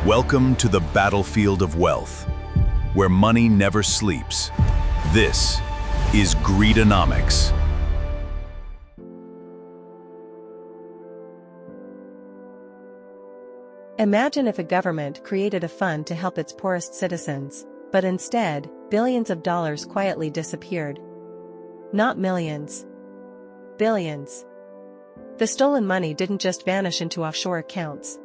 Welcome to the battlefield of wealth, where money never sleeps. This is Greedonomics. Imagine if a government created a fund to help its poorest citizens, but instead, billions of dollars quietly disappeared. Not millions. Billions. The stolen money didn't just vanish into offshore accounts.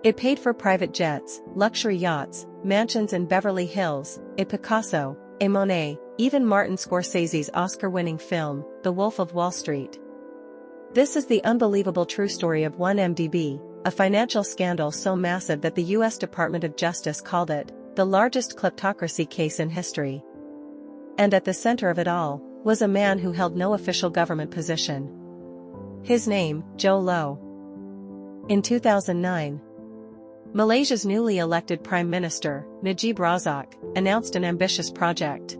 It paid for private jets, luxury yachts, mansions in Beverly Hills, a Picasso, a Monet, even Martin Scorsese's Oscar-winning film, The Wolf of Wall Street. This is the unbelievable true story of 1MDB, a financial scandal so massive that the U.S. Department of Justice called it the largest kleptocracy case in history. And at the center of it all was a man who held no official government position. His name, Jho Low. In 2009, Malaysia's newly elected Prime Minister, Najib Razak, announced an ambitious project.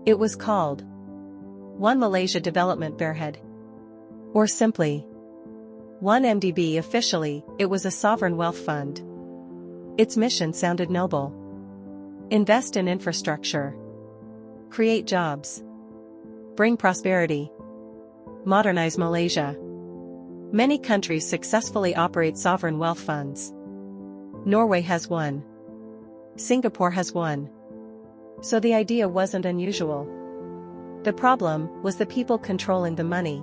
It was called One Malaysia Development Berhad. Or simply, 1MDB. Officially, it was a sovereign wealth fund. Its mission sounded noble. Invest in infrastructure. Create jobs. Bring prosperity. Modernize Malaysia. Many countries successfully operate sovereign wealth funds. Norway has one. Singapore has one. So the idea wasn't unusual. The problem was the people controlling the money.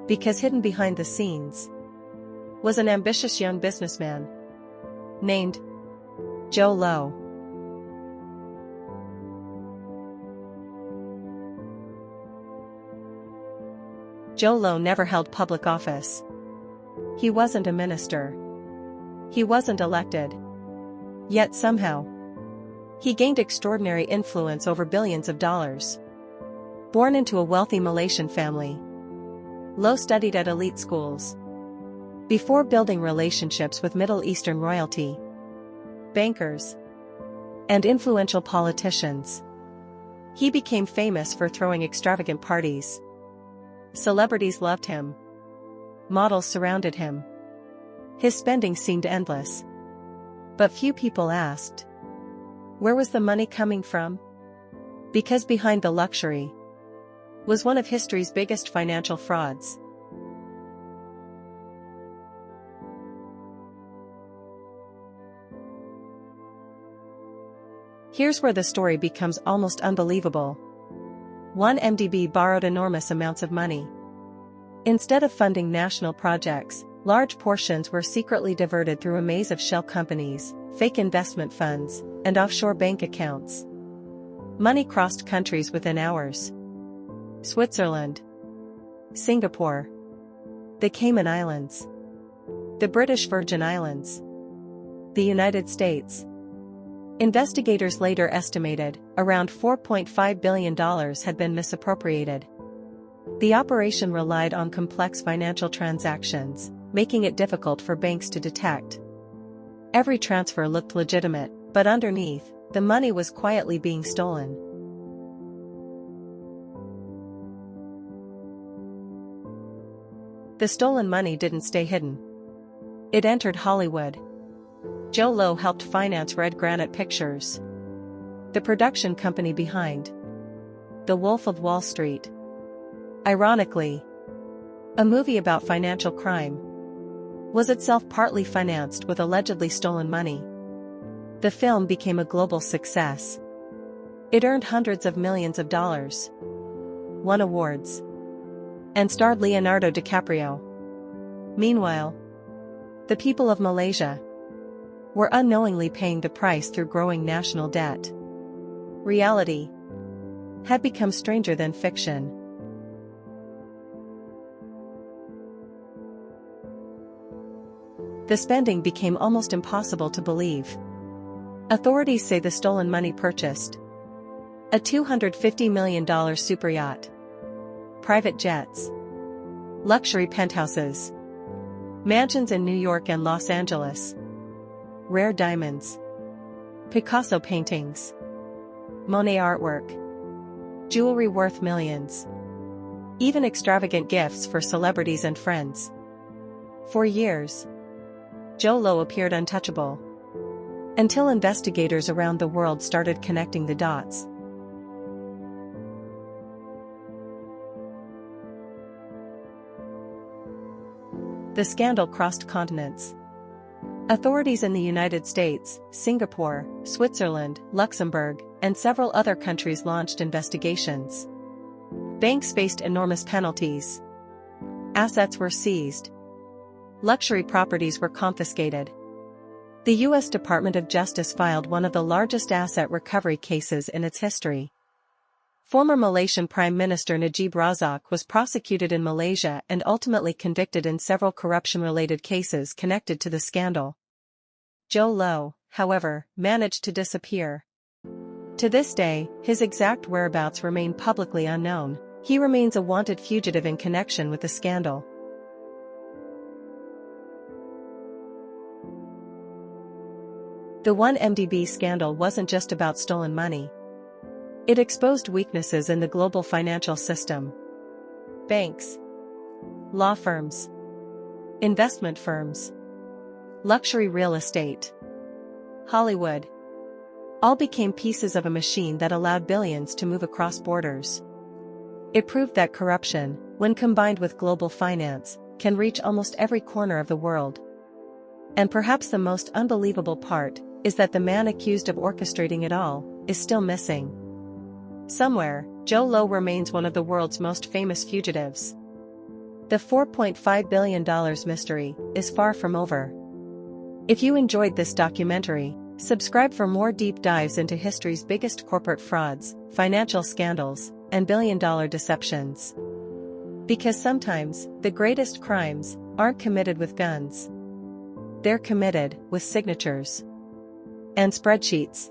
Because hidden behind the scenes was an ambitious young businessman named Jho Low. Jho Low never held public office. He wasn't a minister. He wasn't elected. Yet somehow, he gained extraordinary influence over billions of dollars. Born into a wealthy Malaysian family, Low studied at elite schools. Before building relationships with Middle Eastern royalty, bankers, and influential politicians, he became famous for throwing extravagant parties. Celebrities loved him. Models surrounded him. His spending seemed endless. But few people asked, where was the money coming from? Because behind the luxury was one of history's biggest financial frauds. Here's where the story becomes almost unbelievable. 1MDB borrowed enormous amounts of money. Instead of funding national projects, large portions were secretly diverted through a maze of shell companies, fake investment funds, and offshore bank accounts. Money crossed countries within hours. Switzerland, Singapore, the Cayman Islands, the British Virgin Islands, the United States. Investigators later estimated around $4.5 billion had been misappropriated. The operation relied on complex financial transactions, making it difficult for banks to detect. Every transfer looked legitimate, but underneath, the money was quietly being stolen. The stolen money didn't stay hidden. It entered Hollywood. Jho Low helped finance Red Granite Pictures, the production company behind The Wolf of Wall Street. Ironically, a movie about financial crime was itself partly financed with allegedly stolen money. The film became a global success. It earned hundreds of millions of dollars, won awards, and starred Leonardo DiCaprio. Meanwhile, the people of Malaysia were unknowingly paying the price through growing national debt. Reality had become stranger than fiction. The spending became almost impossible to believe. Authorities say the stolen money purchased a $250 million superyacht, private jets, luxury penthouses, mansions in New York and Los Angeles, rare diamonds, Picasso paintings, Monet artwork, jewelry worth millions, even extravagant gifts for celebrities and friends. For years, Jho Low appeared untouchable. Until investigators around the world started connecting the dots. The scandal crossed continents. Authorities in the United States, Singapore, Switzerland, Luxembourg, and several other countries launched investigations. Banks faced enormous penalties. Assets were seized. Luxury properties were confiscated. The U.S. Department of Justice filed one of the largest asset recovery cases in its history. Former Malaysian Prime Minister Najib Razak was prosecuted in Malaysia and ultimately convicted in several corruption-related cases connected to the scandal. Jho Low, however, managed to disappear. To this day, his exact whereabouts remain publicly unknown. He remains a wanted fugitive in connection with the scandal. The 1MDB scandal wasn't just about stolen money. It exposed weaknesses in the global financial system. Banks, law firms, investment firms, luxury real estate, Hollywood, all became pieces of a machine that allowed billions to move across borders. It proved that corruption, when combined with global finance, can reach almost every corner of the world. And perhaps the most unbelievable part is that the man accused of orchestrating it all is still missing. Somewhere, Jho Low remains one of the world's most famous fugitives. The $4.5 billion mystery is far from over. If you enjoyed this documentary, subscribe for more deep dives into history's biggest corporate frauds, financial scandals, and billion-dollar deceptions. Because sometimes, the greatest crimes aren't committed with guns. They're committed with signatures and spreadsheets.